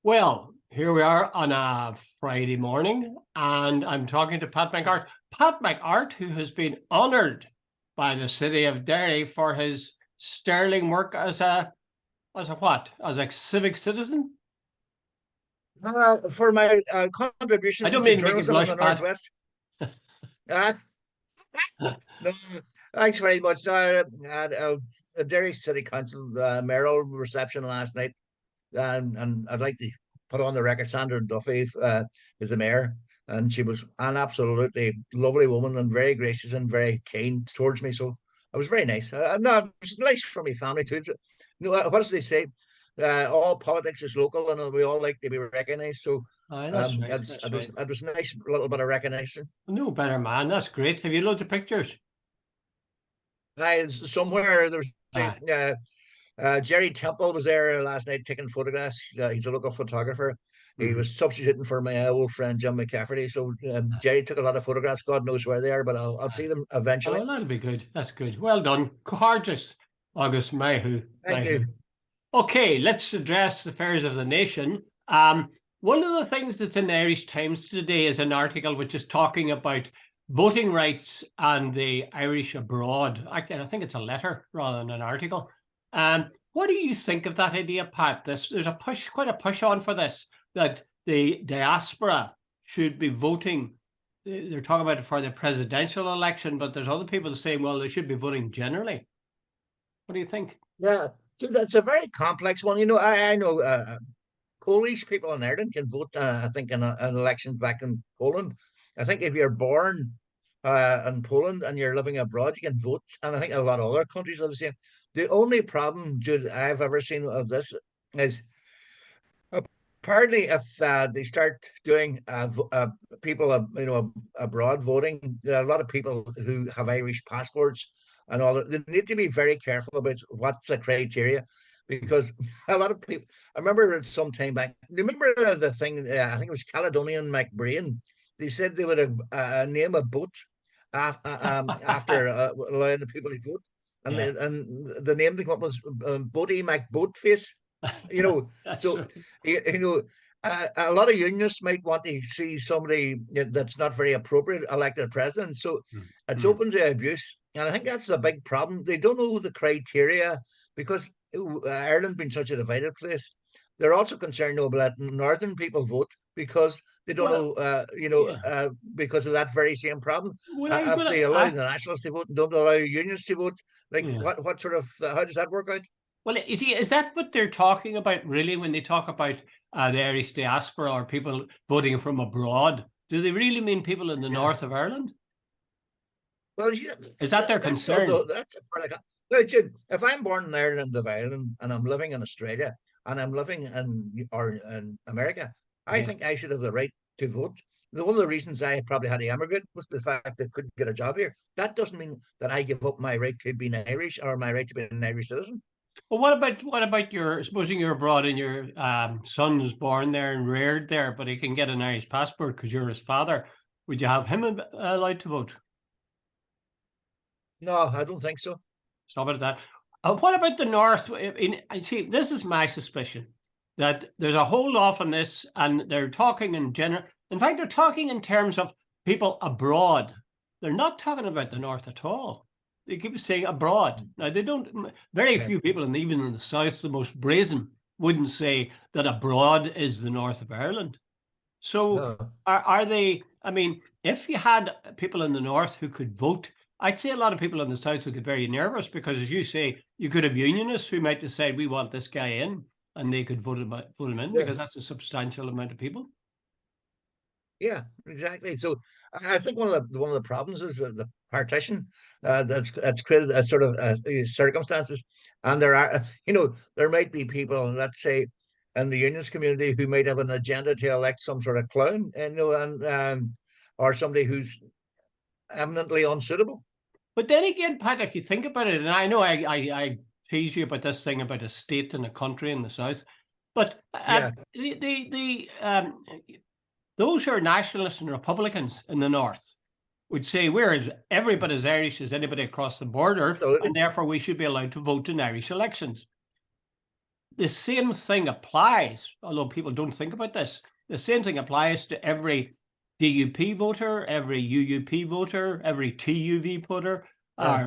Well, here we are on a Friday morning, and I'm talking to Pat McArt. Pat McArt, who has been honoured by the city of Derry for his sterling work as a what? As a civic citizen? For my I contribution don't to mean to make you journalism in the blush, Pat. Northwest. Uh, no, thanks very much. I had a Derry City Council mayoral reception last night, and I'd like to put on the record Sandra Duffy is the mayor, and she was an absolutely lovely woman and very gracious and very kind towards me. So it was very nice. No, it was nice for my family too. What does they say? All politics is local, and we all like to be recognised. So Aye, that's right. it, That's it was right. it was nice, a little bit of recognition. No better man. That's great. Have you loads of pictures? Somewhere there's Aye. Jerry Temple was there last night taking photographs. He's a local photographer. He Mhm. was substituting for my old friend Jim McCafferty. So Jerry took a lot of photographs. God knows where they are, but I'll Aye. see them eventually. Oh, that'll be good. That's good. Well done. Gorgeous. August Mayhew. Thank you. Okay, let's address the affairs of the nation. One of the things that's in the Irish Times today is an article which is talking about voting rights and the Irish abroad. Actually, I think it's a letter rather than an article. What do you think of that idea, Pat? There's a push, quite a push on for this, that the diaspora should be voting. They're talking about it for the presidential election, but there's other people saying, well, they should be voting generally. What do you think? Yeah, so that's a very complex one. I know Polish people in Ireland can vote. I think in an election back in Poland. I think if you're born in Poland and you're living abroad, you can vote. And I think a lot of other countries are the same. The only problem, Jude, I've ever seen of this is apparently if they start doing people abroad voting, there are a lot of people who have Irish passports and all that. They need to be very careful about what's the criteria because a lot of people. I remember it some time back. Remember the thing? I think it was Caledonian McBrain. They said they would name a boat after allowing the people to vote, and Yeah. the name they got was Boaty McBoatface. You know, That's so right. you know, a lot of unionists might want to see somebody that's not very appropriate elected president. So it's Mm. open to abuse, and I think that's a big problem. They don't know the criteria because Ireland being such a divided place. They're also concerned though that northern people vote because they don't Well, know, yeah. because of that very same problem. Well, I was If going they to allow ask. the nationalists to vote and don't allow unions to vote, like Yeah. what sort of how does that work out? Well, is that what they're talking about really when they talk about the Irish diaspora or people voting from abroad? Do they really mean people in the Yeah. north of Ireland? Well, yeah, Is that their that's concern? that's a part of no, Jude, if I'm born in Ireland of Ireland and I'm living in Australia and I'm living in America, I Yeah. think I should have the right to vote. One of the reasons I probably had to emigrate was the fact that I couldn't get a job here. That doesn't mean that I give up my right to being Irish or my right to be an Irish citizen. Well, what about your supposing you're abroad and your son is born there and reared there, but he can get an Irish passport because you're his father? Would you have him allowed to vote? No, I don't think so. Stop it at that. What about the North? I see, this is my suspicion that there's a hold off on this, and they're talking in general. In fact, they're talking in terms of people abroad. They're not talking about the North at all. They keep saying abroad. Now, they don't, very Yeah. few people, and even in the South, the most brazen, wouldn't say that abroad is the North of Ireland. So No. are they, I mean, if you had people in the North who could vote, I'd say a lot of people in the South would get very nervous because, as you say, you could have unionists who might decide we want this guy in and they could vote him in Yeah. because that's a substantial amount of people. Yeah, exactly. So I think one of the problems is the partition that's created a sort of circumstances, and there are there might be people, let's say, in the unions community who might have an agenda to elect some sort of clown, and or somebody who's eminently unsuitable. But then again, Pat, if you think about it, and I know I tease you about this thing about a state and a country in the South, but Yeah, those who are nationalists and Republicans in the North would say we're everybody as Irish as anybody across the border, and absolutely. therefore we should be allowed to vote in Irish elections. the same thing applies, although people don't think about this. The same thing applies to every DUP voter, every UUP voter, every TUV voter. Yeah.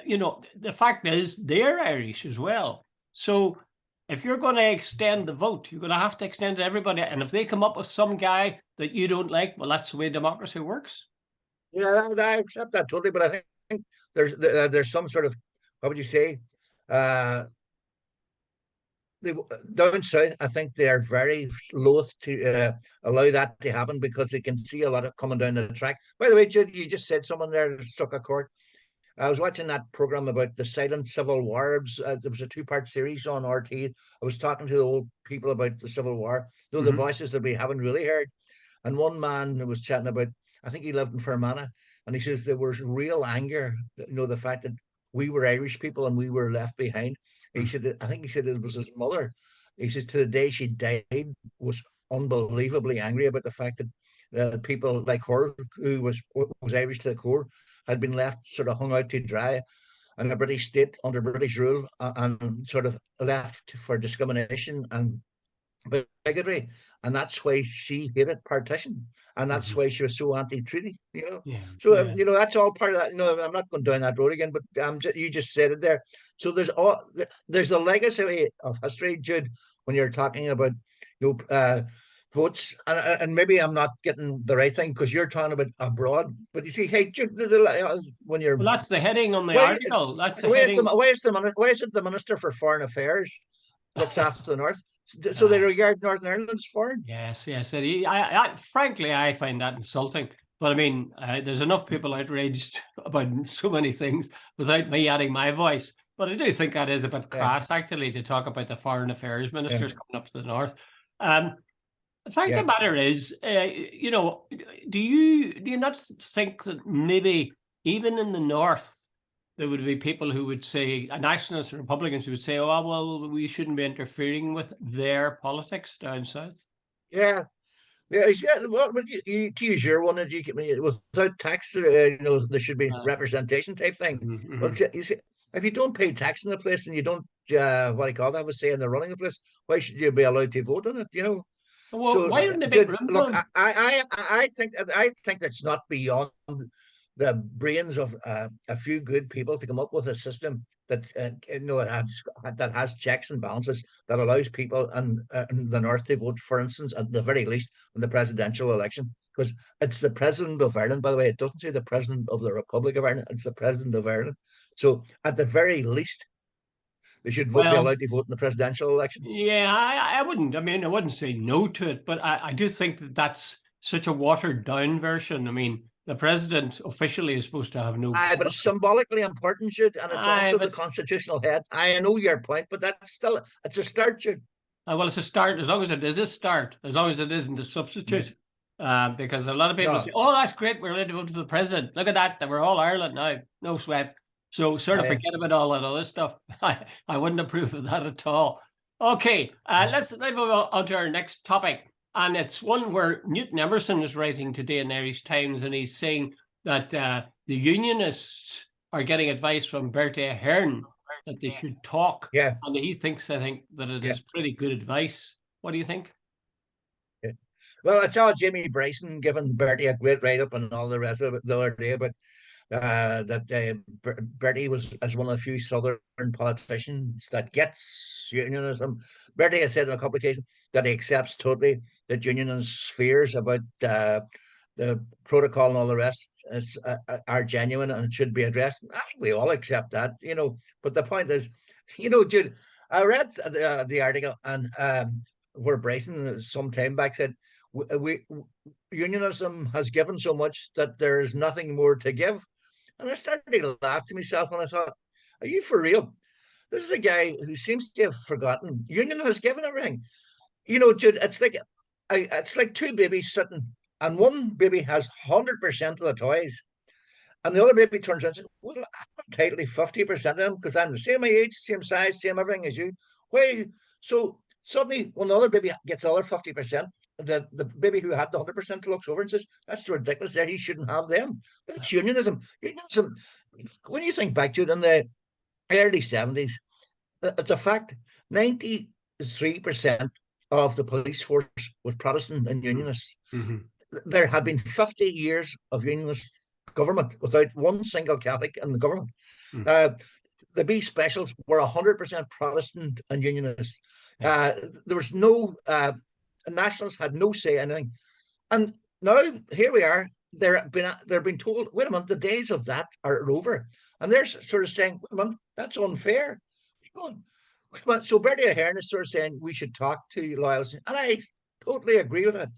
The fact is they're Irish as well. So if you're going to extend the vote, you're going to have to extend it to everybody. And if they come up with some guy that you don't like, well, that's the way democracy works. Yeah, I accept that totally, but I think there's some sort of, what would you say? Uh, they, down south, I think they are very loath to allow that to happen because they can see a lot of coming down the track. By the way, Jude, you just said someone there struck a chord. I was watching that program about the silent civil war. There was a two-part series on RT. I was talking to the old people about the Civil War, the Mm-hmm. voices that we haven't really heard. And one man was chatting about, I think he lived in Fermanagh, and he says there was real anger, the fact that we were Irish people and we were left behind. He Mm-hmm. said, I think he said it was his mother. He says to the day she died was unbelievably angry about the fact that people like her, who was Irish to the core, had been left sort of hung out to dry in a British state under British rule and sort of left for discrimination and bigotry, and that's why she hated partition, and that's Mm-hmm. why she was so anti-treaty. Yeah, So yeah. that's all part of that. I'm not going down that road again, but you just said it there. So there's a legacy of history, Jude, when you're talking about votes, and maybe I'm not getting the right thing because you're talking about abroad, but you see, hey, Jude, when you're Well, that's the heading on the why article. That's the why is the heading. why is it the Minister for Foreign Affairs looks after the North? So they regard Northern Ireland as foreign. Yes, yes. Frankly, I find that insulting. But I mean, there's enough people outraged about so many things without me adding my voice. But I do think that is a bit Yeah, crass, actually, to talk about the foreign affairs yeah, ministers coming up to the north. Um, the fact of yeah. the matter is, do you not think that maybe even in the north there would be people who would say, nationalists and Republicans who would say, "Oh well, we shouldn't be interfering with their politics down south." Yeah, yeah, well, but to use your one, that you get me without tax, there should be Uh, representation type thing. mhm, Well, mhm. you see, if you don't pay tax in the place and you don't, what do you call that, have a say in the running of the place, why should you be allowed to vote on it? Well, So, why don't they make Jude, room for look, them? I think that's not beyond the brains of a few good people to come up with a system that that has checks and balances that allows people in the north to vote, for instance, at the very least, in the presidential election. Because it's the president of Ireland, by the way. It doesn't say the president of the Republic of Ireland. It's the president of Ireland. So, at the very least, they should be Well, allowed to vote in the presidential election. yeah, I wouldn't. I mean, I wouldn't say no to it, but I do think that that's such a watered down version. I mean, the president officially is supposed to have no Aye, but power. it's symbolically important, Jude, and it's Aye, also the but constitutional head. I know your point, but that's still it's a start, Jude. well, it's a start as long as it is a start, as long as it isn't a Mm. substitute. Because a lot of people say, No, "Oh, that's great, we're allowed to vote for the president. Look at that, we're all Ireland now, no sweat." So sort of I, forget about all that other stuff. I wouldn't approve of that at all. Okay, let's move on to our next topic, and it's one where Newton Emerson is writing today in the Irish Times, and he's saying that the Unionists are getting advice from Bertie Ahern that they should talk, yeah, and he thinks, I think, that it yeah, is pretty good advice. What do you think? yeah. Well, I saw Jimmy Bryson giving Bertie a great write up and all the rest of it the other day, but that Bertie was as one of the few Southern politicians that gets unionism. Bertie has said on a couple of occasions that he accepts totally that unionists' fears about the protocol and all the rest are genuine and it should be addressed. I think we all accept that. But the point is, Jude, I read the article and where Bryson some time back said we unionism has given so much that there is nothing more to give. And I started to laugh to myself and I thought, are you for real? This is a guy who seems to have forgotten. Union has given everything. Jude, it's like two babies sitting, and one baby has 100% of the toys, and the other baby turns around and says, "Well, I'm tightly 50% of them because I'm the same age, same size, same everything as you." Why? So suddenly, when the other baby gets the other 50%, the baby who had the 100% looks over and says, "That's ridiculous. There, he shouldn't have them." That's unionism. Unionism. When you think back to it in the early 70s, it's a fact. 93% of the police force was Protestant and Unionists. There had been 50 years of Unionist government without one single Catholic in the government. Uh, the B specials were 100% Protestant and Unionist. There was no nationalists had no say in anything. And now here we are. They're being told, wait a minute, the days of that are over, and they're sort of saying, wait a minute, that's unfair. So Bertie Ahern is sort of saying we should talk to loyalists, and I totally agree with it.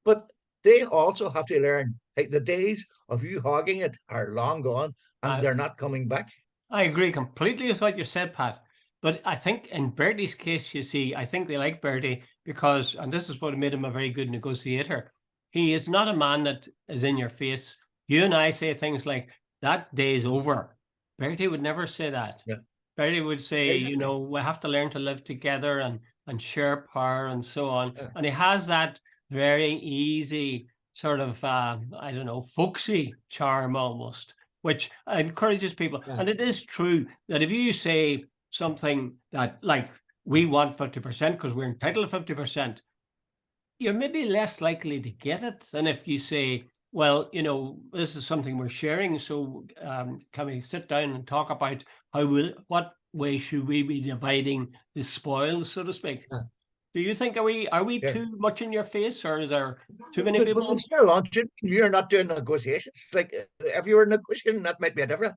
But they also have to learn, hey, the days of you hogging it are long gone, and they're not coming back. I agree completely with what you said, Pat. But I think in Bertie's case, you see, I think they like Bertie because, and this is what made him a very good negotiator. He is not a man that is in your face. You and I say things like, that day's over. Bertie would never say that. Yeah. Bertie would say, Exactly. we have to learn to live together and share power and so on. Yeah. And he has that very easy sort of, I don't know, folksy charm almost, which encourages people. Yeah. And it is true that if you say something that, like, we want 50% because we're entitled to 50%, you're maybe less likely to get it than if you say, well, this is something we're sharing. So can we sit down and talk about what way should we be dividing the spoils, so to speak? Yeah. Do you think, are we Yeah. too much in your face, or is there too many people? But still, you're not doing negotiations. Like if you were negotiating, that might be a different.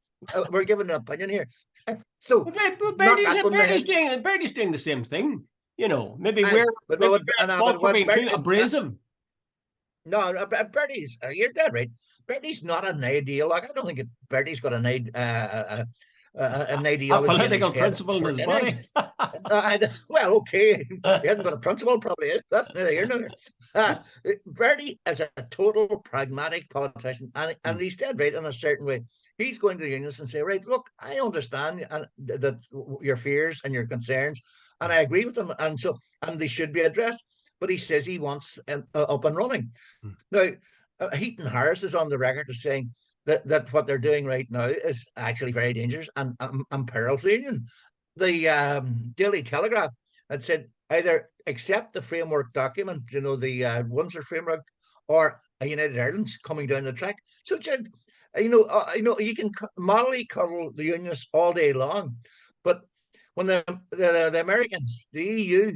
We're giving an opinion here. So Bertie's doing the same thing. Maybe we're at fault for being too abrasive. No, Bertie's, you're dead right. Bertie's not an ideologue. I don't think Bertie's got an ideology. A political principle in his body. Well, okay. He hasn't got a principle, probably is. That's neither here nor there. Bertie is a total pragmatic politician, and he's dead right in a certain way. He's going to the unions and say, right, look, I understand that your fears and your concerns, and I agree with them, and they should be addressed. But he says he wants up and running. Now, Heaton Harris is on the record as saying that what they're doing right now is actually very dangerous and perils the union. The Daily Telegraph had said either accept the framework document, the Windsor framework, or a United Ireland's coming down the track. So, you can mollycoddle the unionists all day long, but when the Americans, the EU,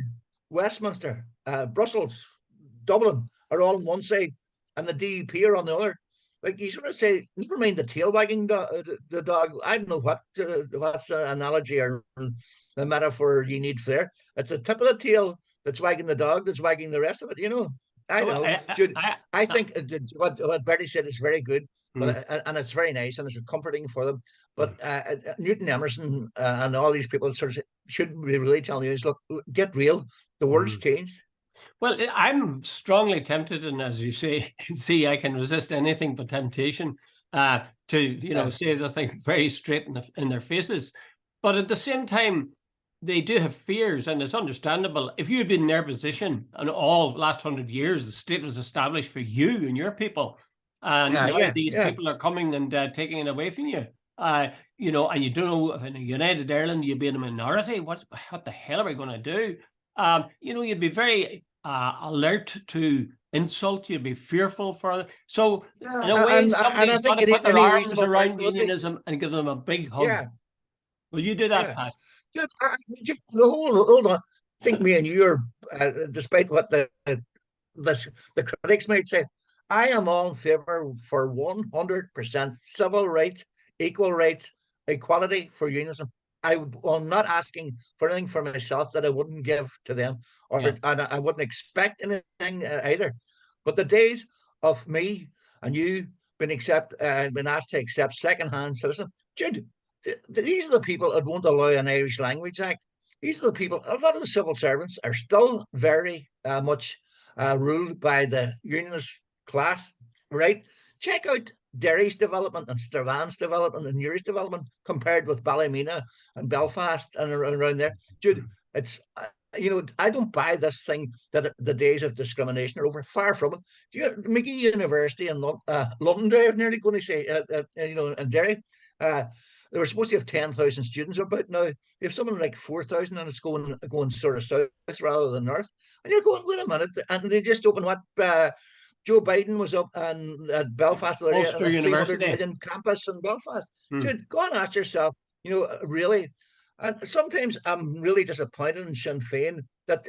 Westminster, Brussels, Dublin are all on one side, and the DUP are on the other. Like you sort of say, never mind the tail wagging the dog. I don't know what's the analogy or the metaphor you need for there. It's the tip of the tail that's wagging the dog that's wagging the rest of it. I don't know, Jude. I think what Bertie said is very good, but and it's very nice and it's comforting for them. But Newton Emerson and all these people sort of should be really telling you, look, get real. The world's changed. Well, I'm strongly tempted, and as you say, see, I can resist anything but temptation to say the thing very straight in their faces. But at the same time, they do have fears, and it's understandable. If you had been in their position, and all last 100 years, the state was established for you and your people, and now these people are coming and taking it away from you. And you don't know if in a United Ireland you'd be in a minority. What the hell are we going to do? You'd be very alert to insult. You'd be fearful for it. So in a way, somebody's got to put their arms around unionism and give them a big hug. Yeah. Will you do that, Pat? Hold on. I think me and you are, despite what the critics might say, I am all in favor for 100% civil rights, equal rights, equality for unionism. I'm not asking for anything for myself that I wouldn't give to them, and I wouldn't expect anything either. But the days of me and you been asked to accept second-hand citizen, Jude, these are the people that won't allow an Irish Language Act. These are the people. A lot of the civil servants are still very much ruled by the unionist class, right? Check out Derry's development and Strabhane's development and Newry's development compared with Ballymena and Belfast and around there. Jude, it's I don't buy this thing that the days of discrimination are over. Far from it. Mickey University in London, I'm nearly going to say, in Derry. they were supposed to have 10,000 students about now. You have something like 4,000, and it's going sort of south rather than north. And you're going, wait a minute, and they just opened what Joe Biden was up and at Belfast, Ulster a 300 University. million campus in Belfast. Hmm. Dude, go and ask yourself, really. And sometimes I'm really disappointed in Sinn Féin that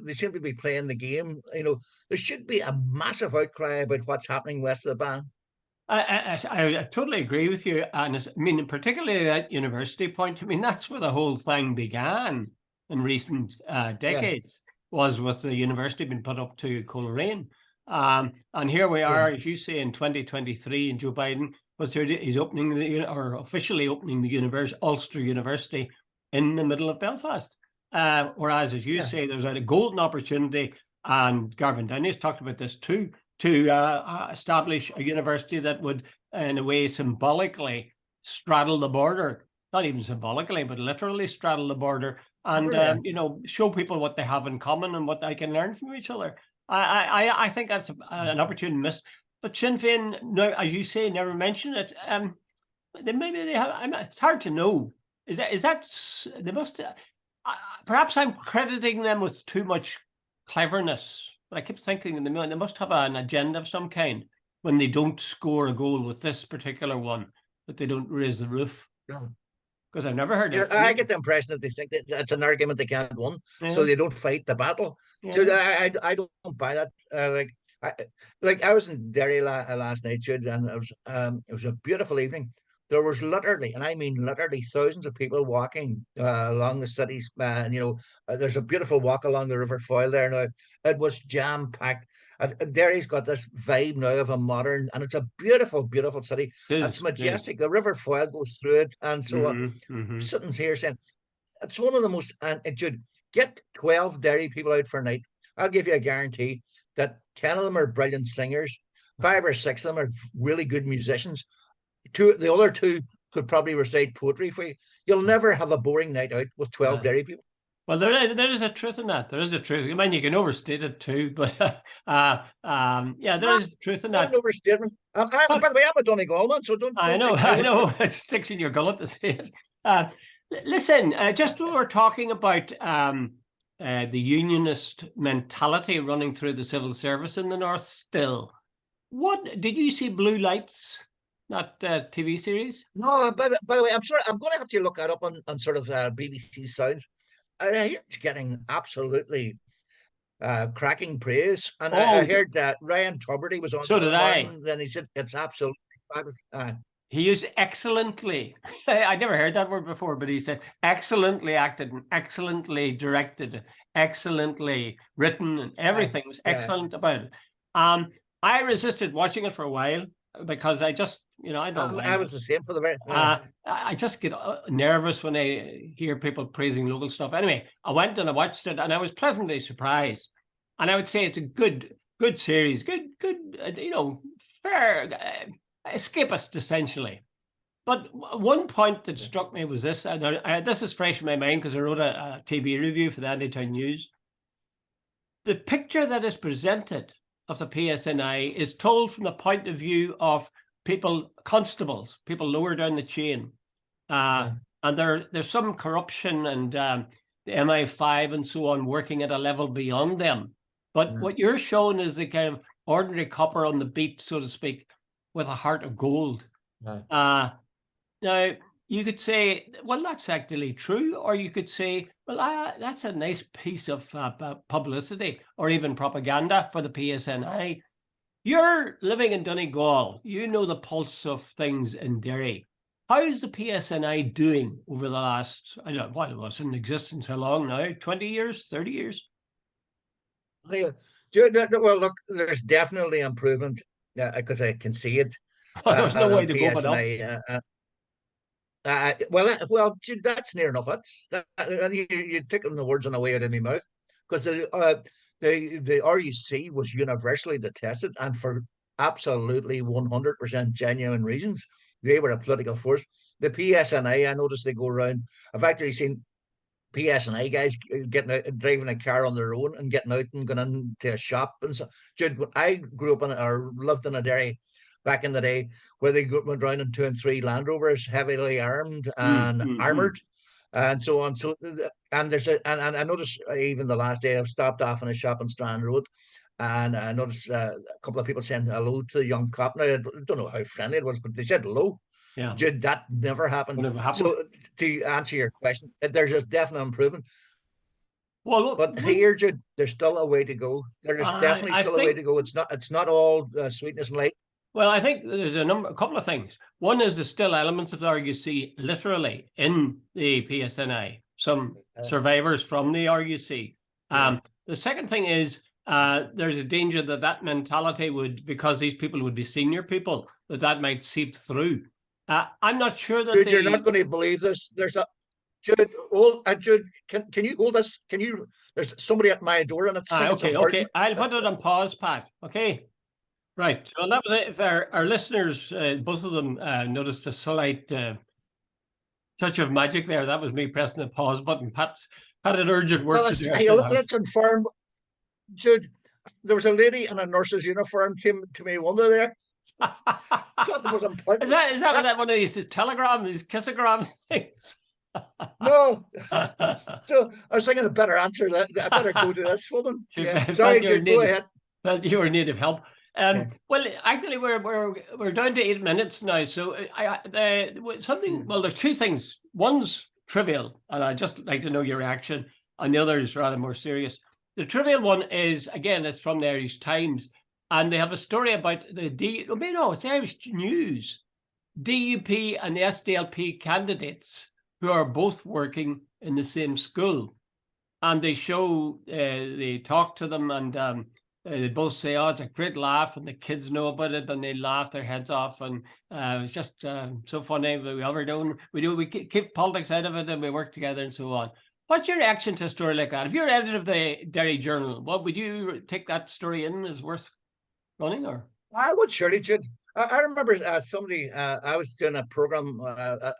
they seem to be playing the game. There should be a massive outcry about what's happening west of the Ban. I totally agree with you. And I mean, particularly that university point, I mean, that's where the whole thing began in recent Yeah, decades, was with the university being put up to Coleraine. And here we yeah, are, as you say, in 2023, and Joe Biden was here. He's opening or officially opening the Ulster University in the middle of Belfast. Whereas, as you yeah. say, there's a golden opportunity, and Garvin Downey has talked about this too, to establish a university that would, in a way, symbolically straddle the border. Not even symbolically, but literally straddle the border, and Oh, yeah. show people what they have in common and what they can learn from each other. I think that's an opportunity missed. But Sinn Féin, now, as you say, never mention it. Maybe they have. It's hard to know. Is that they must? Perhaps I'm crediting them with too much cleverness. But I keep thinking they must have an agenda of some kind when they don't score a goal with this particular one, that they don't raise the roof. Yeah. Because I've never heard Yeah, it. I get the impression that they think that it's an argument they can't win, so Yeah, they don't fight the battle. Dude, yeah. I don't buy that. I, I was in Derry last night, Jude, and it was a beautiful evening. There was literally, and I mean literally, thousands of people walking along the cities. There's a beautiful walk along the River Foyle there now. It was jam packed. Derry's got this vibe now of a modern, and it's a beautiful, beautiful city. It It's is. It is. majestic. The River Foyle goes through it, and so on. Mm-hmm, mm-hmm. Sitting here saying it's one of the most, and it should get 12 Derry people out for a night. I'll give you a guarantee that 10 of them are brilliant singers, 5 or 6 of them are really good musicians. The other two could probably recite poetry for you. You'll never have a boring night out with 12 Derry people. Well, there is a truth in that. There is a truth. I mean, you can overstate it too, but yeah, there is truth in Not that. an overstatement. But By the way, I'm a Donegal man, so I don't know, take my I word for it. know, it sticks in your gullet to say it. Listen, just when we're talking about the unionist mentality running through the civil service in the north, still, what did you see? Blue Lights, that TV series? No, by the way, I'm sorry. I'm going to have to look that up on sort of BBC Sounds. I hear it's getting absolutely cracking praise. And I Oh, heard that Ryan Tuberty was on so this did I. morning. Then he said it's absolutely fabulous. He used excellently. I never heard that word before, but he said excellently acted and excellently directed, excellently written, and everything was Yeah, excellent about it. I resisted watching it for a while because I just, I don't know I why. was the same for the very. I just get nervous when I hear people praising local stuff. Anyway, I went and I watched it, and I was pleasantly surprised. And I would say it's a good series, good, fair, escapist essentially. But one point that struck me was this. This is fresh in my mind because I wrote a TV review for the Anytown News. The picture that is presented of the PSNI is told from the point of view of constables, people lower down the chain. And there's some corruption and the MI5 and so on working at a level beyond them. But what you're showing is the kind of ordinary copper on the beat, so to speak, with a heart of gold. Now, you could say, well, that's actually true. Or you could say, well, that's a nice piece of publicity or even propaganda for the PSNI. You're living in Donegal. You know the pulse of things in Derry. How is the PSNI doing over the last, I don't know, what it was in existence, how long now? 20 years, 30 years? Yeah. Well, look, there's definitely improvement because I can see it. There's no way to go but up. PSNI. Gee, that's near enough it. You're taking the words on the way out of my mouth because the RUC was universally detested and for absolutely 100% genuine reasons. They were a political force. The PSNI, I noticed they go around. I've actually seen PSNI guys getting out, driving a car on their own and getting out and going into a shop and so. Dude, when I grew up or lived in a Derry back in the day, where they went around in 2 and 3 Land Rovers, heavily armed and armored, and so on. So, and and I noticed even the last day I stopped off in a shop on Strand Road, and I noticed a couple of people saying hello to the young cop. Now, I don't know how friendly it was, but they said hello. Yeah. Jude, that never happened. Whatever happened. So, to answer your question, there's a definite improvement. Well, look, But here, Jude, there's still a way to go. There's definitely I still a way think, to go. It's not all sweetness and light. well, I think there's a couple of things. One is there's still elements of the RUC literally in the PSNI, some survivors from the RUC. The second thing is there's a danger that mentality would, because these people would be senior people, that might seep through. I'm not sure that Jude, you're not going to believe this. There's a Jude. Jude, can you hold this? Can you? There's somebody at my door, and it's okay. I'll put it on pause, Pat. Okay. Right. Well, that was it. If our listeners, both of them, noticed a slight touch of magic there, that was me pressing the pause button. Pat had urgent work to do. Hey, let's inform Jude. There was a lady in a nurse's uniform came to me one day there. That was important. Is that one of these telegrams, these kissograms things? No. So I was thinking a better answer. I better go to this woman. Yeah. Sorry, Jude, go ahead. Well, you were native help. Well, actually, we're down to 8 minutes now. So well, there's two things. One's trivial, and I'd just like to know your reaction, and the other is rather more serious. The trivial one is, again, it's from the Irish Times, and they have a story about it's Irish News, DUP and SDLP candidates who are both working in the same school, and they talk to them, and they both say, "Oh, it's a great laugh," and the kids know about it, and they laugh their heads off, and it's just so funny. We keep politics out of it, and we work together, and so on. What's your reaction to a story like that? If you're editor of the Derry Journal, what would you take that story in as worth running? Or I would surely, Jude. I remember somebody. I was doing a program.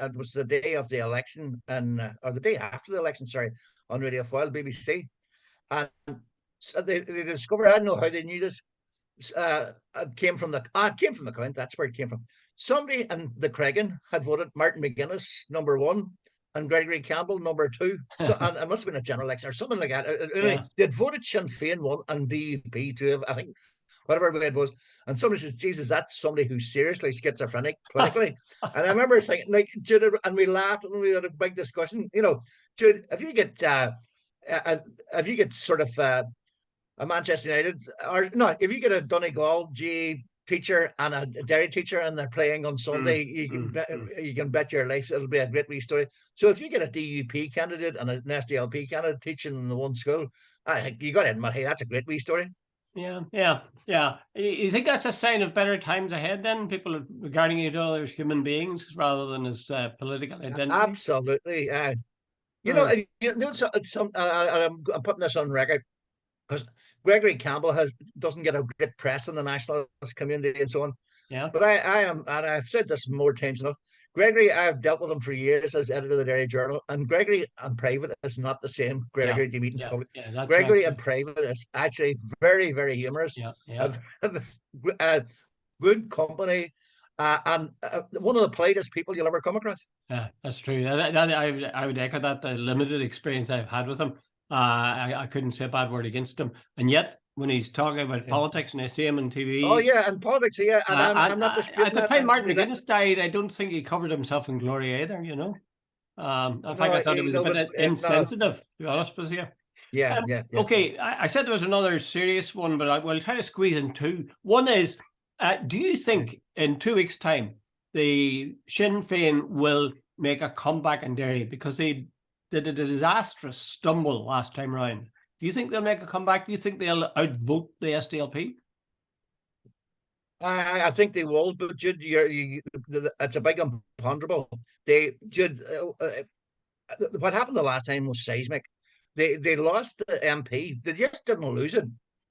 It was the day of the election, or the day after the election. Sorry, on Radio 4, BBC, and so they discovered. I don't know how they knew this. It came from the Count. That's where it came from. Somebody in the Cregan had voted Martin McGuinness #1 and Gregory Campbell #2. So, and it must have been a general election or something like that. Anyway, they'd voted Sinn Féin 1 and DUP 2. I think, whatever it was. And somebody says, Jesus, that's somebody who's seriously schizophrenic politically. And I remember thinking, like, Jude, and we laughed and we had a big discussion. Jude, if you get sort of a Manchester United, or no, if you get a Donegal G teacher and a Derry teacher and they're playing on Sunday, you can bet your life it'll be a great wee story. So if you get a DUP candidate and an SDLP candidate teaching in the one school, I think you got to admit, hey, that's a great wee story. Yeah. You think that's a sign of better times ahead? Then people are regarding each other as human beings rather than as political identity. Absolutely. I'm putting this on record because Gregory Campbell doesn't get a great press in the nationalist community and so on. Yeah. But I am, and I've said this more times enough. Gregory, I've dealt with him for years as editor of the Derry Journal, and Gregory in private is not the same Gregory you meet in public. Gregory in private is actually very, very humorous. Good company, and one of the politest people you'll ever come across. Yeah, that's true. I would echo that. The limited experience I've had with him, I couldn't say a bad word against him, and yet when he's talking about politics and I see him on TV. Oh yeah, and politics, yeah. And I'm not disputing at the time Martin McGuinness died, I don't think he covered himself in glory either. In fact, I thought it was a bit insensitive, to be honest with you. Yeah. Okay, I said there was another serious one, but I will try to squeeze in two. One is, do you think in 2 weeks' time the Sinn Féin will make a comeback in Derry because they did a disastrous stumble last time round? Do you think they'll make a comeback? Do you think they'll outvote the SDLP? I think they will, but Jude, it's a big imponderable. What happened the last time was seismic. They lost the MP. They just didn't lose it.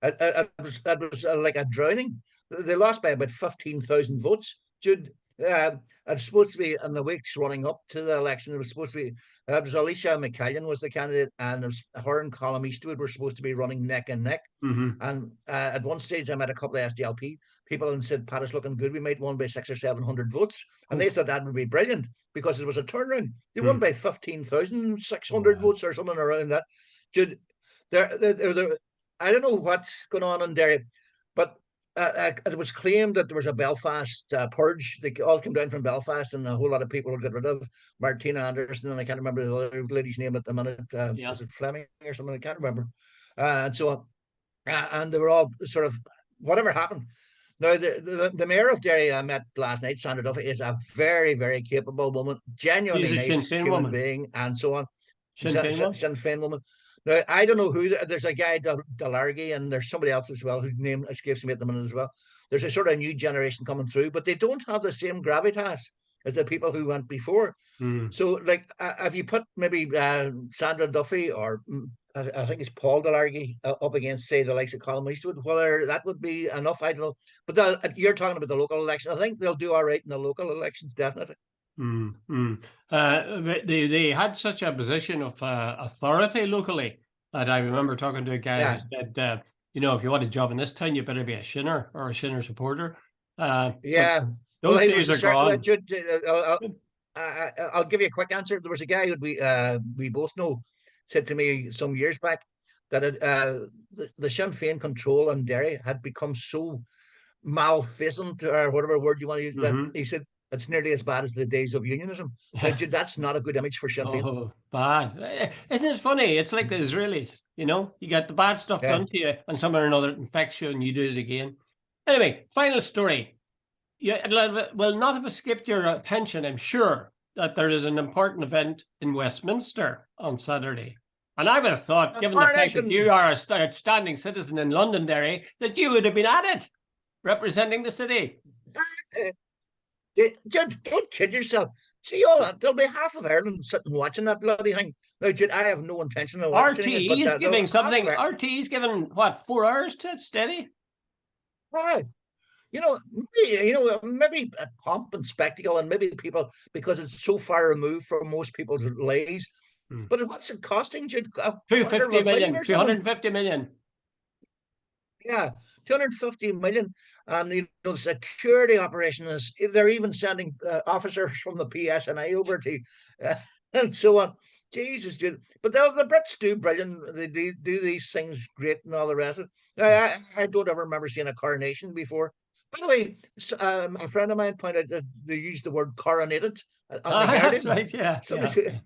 It was like a drowning. They lost by about 15,000 votes. Jude, it's supposed to be in the weeks running up to the election. It was supposed to be it was Alicia McCallion was the candidate, and it was her and Colm Eastwood were supposed to be running neck and neck. Mm-hmm. And at one stage, I met a couple of SDLP people and said, "Pat is looking good. We might won by 600 or 700 votes," and they thought that would be brilliant because it was a turnaround. They won by 15,600 Wow. votes or something around that. Jude, I don't know what's going on in Derry, but it was claimed that there was a Belfast purge. They all came down from Belfast, and a whole lot of people would get rid of Martina Anderson, and I can't remember the other lady's name at the minute. Yeah. Was it Fleming or something? I can't remember. And so on. And they were all sort of whatever happened. Now, the mayor of Derry I met last night, Sandra Duffy, is a very, very capable woman, She's genuinely a Sinn nice Féin human woman. being, and so on. Sinn Féin one. Sinn Féin woman. Now, I don't know who. There's a guy, Delargy, and there's somebody else as well whose name escapes me at the minute as well. There's a sort of new generation coming through, but they don't have the same gravitas as the people who went before. Mm. So, like, if you put maybe Sandra Duffy or I think it's Paul Delargy up against, say, the likes of Colm Eastwood, whether that would be enough, I don't know. But you're talking about the local election. I think they'll do all right in the local elections, definitely. Mm, mm. They had such a position of authority locally that I remember talking to a guy who Yeah, said, if you want a job in this town, you better be a Shinner or a Shinner supporter. But yeah. Well, those hey, there was days a are certain. gone. I'll give you a quick answer. There was a guy who we both know said to me some years back that the Sinn Féin control in Derry had become so malfeasant, or whatever word you want to use, that Mm-hmm. he said it's nearly as bad as the days of unionism. Now, Jude, that's not a good image for Sinn Féin. Oh, bad. Isn't it funny? It's like the Israelis, you get the bad stuff Yeah. done to you and someone or another infects you and you do it again. Anyway, final story. It will not have escaped your attention, I'm sure, that there is an important event in Westminster on Saturday. And I would have thought, given the fact that you Coronation. are an outstanding citizen in Londonderry, that you would have been at it, representing the city. Jude, don't kid yourself. See all that? There'll be half of Ireland sitting watching that bloody thing. Now, Jude, I have no intention of watching it, RTE but is there'll giving be half of something. it. RTE is giving, what, 4 hours to it steady? Right. Maybe a pomp and spectacle, and maybe people because it's so far removed from most people's lives. Hmm. But what's it costing? Jude, a quarter of 250 a billion million, or something? 250 million. Yeah, 250 million. And the security operation is, they're even sending officers from the PSNI over to and so on. Jesus, dude. But the Brits do brilliant. They do these things great and all the rest of it. I don't ever remember seeing a coronation before. By the way, a friend of mine pointed out that they used the word coronated on the That's Guardian. right, yeah. Somebody Yeah. said,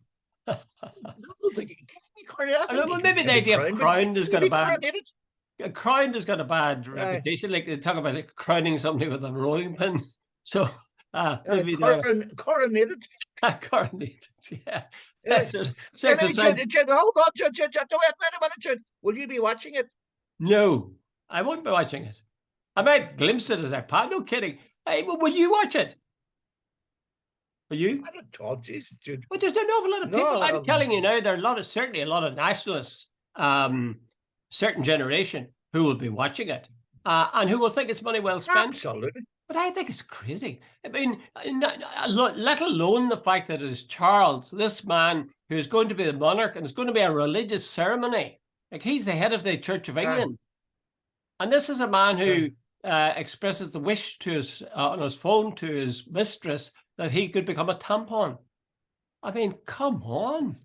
I don't think it can be coronated. I I think know, you can maybe the maybe idea of crown, but crowned can has you got a be bad coronated? crowned has got a bad Uh, reputation. Like they talk about it, crowning somebody with a rolling pin. So maybe they're coronated. coronated. Yeah. Uh, Six aside. Hold on, Jude, wait a minute, Jude. Will you be watching it? No, I won't be watching it. I might glimpse it as I pass. No kidding. Hey, will you watch it? Will you? I don't talk, Jesus, Jude. Well, there's an awful lot of people. No, I'm telling you now, there are certainly a lot of nationalists, certain generation who will be watching it and who will think it's money well spent. absolutely. But I think it's crazy. I mean, let alone the fact that it is Charles, this man who is going to be the monarch, and it's going to be a religious ceremony. Like he's the head of the Church of England. And this is a man who expresses the wish to his on his phone to his mistress that he could become a tampon. I mean, come on.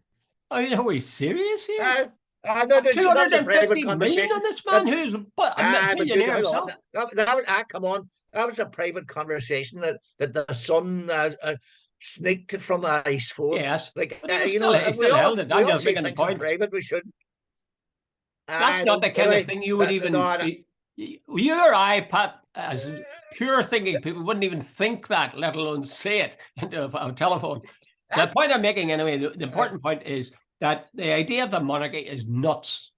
Are we serious here? No, that was a private 250 million conversation. on this man who's a But Jude, millionaire himself. that was come on. That was a private conversation that the son sneaked from his phone. Yes, Like but he still held it. we I'm all just see making the things in point. private. We should. That's not the kind of thing you would even. You or I, Pat, as pure thinking people, wouldn't even think that, let alone say it into a telephone. The point I'm making, anyway, the important point is that the idea of the monarchy is nuts.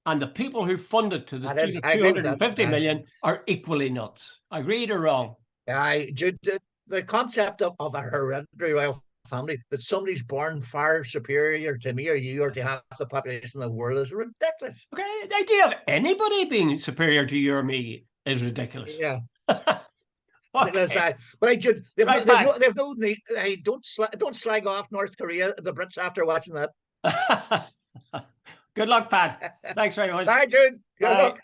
And the people who fund it to the tune of 250 million are equally nuts. Agreed or wrong? The concept of a hereditary royal family, that somebody's born far superior to me or you or to half the population of the world, is ridiculous. Okay, the idea of anybody being superior to you or me is ridiculous. Yeah. Because Okay. but I should Right, Pat. they've no need. Hey, don't slag off North Korea, the Brits, after watching that. Good luck, Pat. Thanks very much. Bye, Jude. Good Bye. luck.